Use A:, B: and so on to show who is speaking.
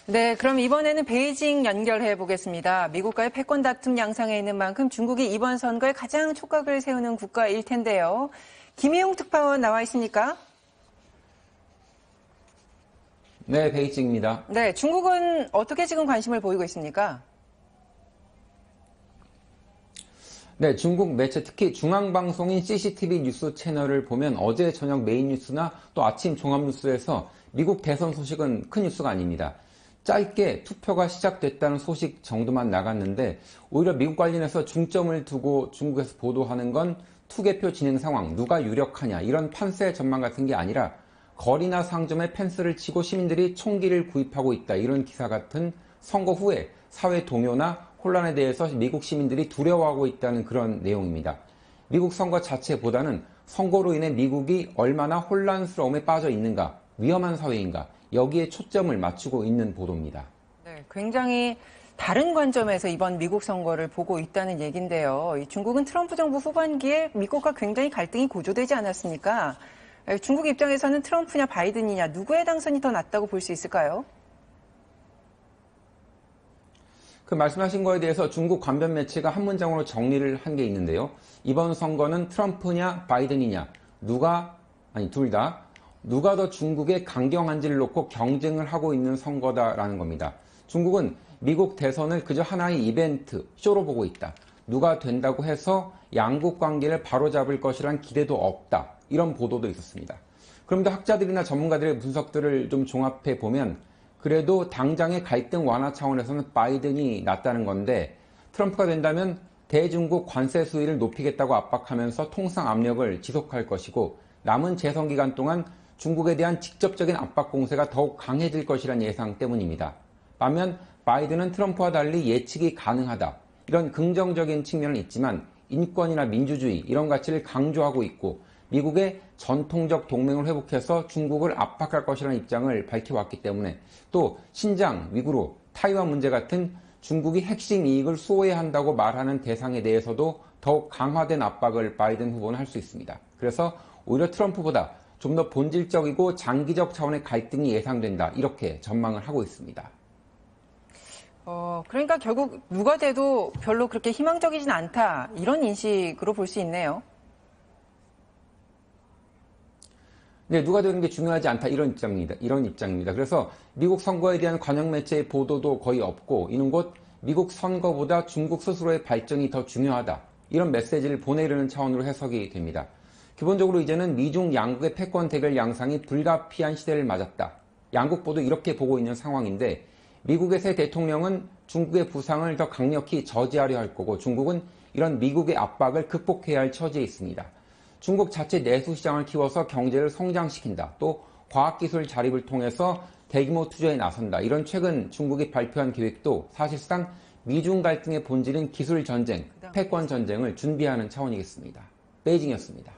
A: 네, 그럼 이번에는 베이징 연결해 보겠습니다. 미국과의 패권 다툼 양상에 있는 만큼 중국이 이번 선거에 가장 촉각을 세우는 국가일 텐데요. 김희용 특파원 나와 있습니까?
B: 네, 베이징입니다.
A: 네, 중국은 어떻게 지금 관심을 보이고 있습니까?
B: 네, 중국 매체 특히 중앙방송인 CCTV 뉴스 채널을 보면 어제 저녁 메인 뉴스나 또 아침 종합뉴스에서 미국 대선 소식은 큰 뉴스가 아닙니다. 짧게 투표가 시작됐다는 소식 정도만 나갔는데 오히려 미국 관련해서 중점을 두고 중국에서 보도하는 건 투개표 진행 상황, 누가 유력하냐 이런 판세 전망 같은 게 아니라 거리나 상점에 펜스를 치고 시민들이 총기를 구입하고 있다 이런 기사 같은 선거 후에 사회 동요나 혼란에 대해서 미국 시민들이 두려워하고 있다는 그런 내용입니다. 미국 선거 자체보다는 선거로 인해 미국이 얼마나 혼란스러움에 빠져 있는가, 위험한 사회인가 여기에 초점을 맞추고 있는 보도입니다.
A: 네, 굉장히 다른 관점에서 이번 미국 선거를 보고 있다는 얘기인데요. 중국은 트럼프 정부 후반기에 미국과 굉장히 갈등이 고조되지 않았습니까? 중국 입장에서는 트럼프냐 바이든이냐 누구의 당선이 더 낫다고 볼 수 있을까요?
B: 그 말씀하신 거에 대해서 중국 관변 매체가 한 문장으로 정리를 한 게 있는데요. 이번 선거는 트럼프냐 바이든이냐 둘 다 누가 더 중국의 강경한지를 놓고 경쟁을 하고 있는 선거다라는 겁니다. 중국은 미국 대선을 그저 하나의 이벤트, 쇼로 보고 있다. 누가 된다고 해서 양국 관계를 바로잡을 것이란 기대도 없다. 이런 보도도 있었습니다. 그런데 학자들이나 전문가들의 분석들을 좀 종합해 보면 그래도 당장의 갈등 완화 차원에서는 바이든이 낫다는 건데 트럼프가 된다면 대중국 관세 수위를 높이겠다고 압박하면서 통상 압력을 지속할 것이고 남은 재선 기간 동안 중국에 대한 직접적인 압박 공세가 더욱 강해질 것이란 예상 때문입니다. 반면 바이든은 트럼프와 달리 예측이 가능하다. 이런 긍정적인 측면은 있지만 인권이나 민주주의 이런 가치를 강조하고 있고 미국의 전통적 동맹을 회복해서 중국을 압박할 것이라는 입장을 밝혀왔기 때문에 또 신장, 위구르, 타이완 문제 같은 중국이 핵심 이익을 수호해야 한다고 말하는 대상에 대해서도 더욱 강화된 압박을 바이든 후보는 할 수 있습니다. 그래서 오히려 트럼프보다 좀 더 본질적이고 장기적 차원의 갈등이 예상된다. 이렇게 전망을 하고 있습니다.
A: 그러니까 결국 누가 돼도 별로 그렇게 희망적이진 않다. 이런 인식으로 볼 수 있네요.
B: 네, 누가 되는 게 중요하지 않다. 이런 입장입니다. 그래서 미국 선거에 대한 관영 매체의 보도도 거의 없고 이는 곧 미국 선거보다 중국 스스로의 발전이 더 중요하다. 이런 메시지를 보내려는 차원으로 해석이 됩니다. 기본적으로 이제는 미중 양국의 패권 대결 양상이 불가피한 시대를 맞았다. 양국보도 이렇게 보고 있는 상황인데 미국의 새 대통령은 중국의 부상을 더 강력히 저지하려 할 거고 중국은 이런 미국의 압박을 극복해야 할 처지에 있습니다. 중국 자체 내수 시장을 키워서 경제를 성장시킨다. 또 과학기술 자립을 통해서 대규모 투자에 나선다. 이런 최근 중국이 발표한 계획도 사실상 미중 갈등의 본질인 기술 전쟁, 패권 전쟁을 준비하는 차원이겠습니다. 베이징이었습니다.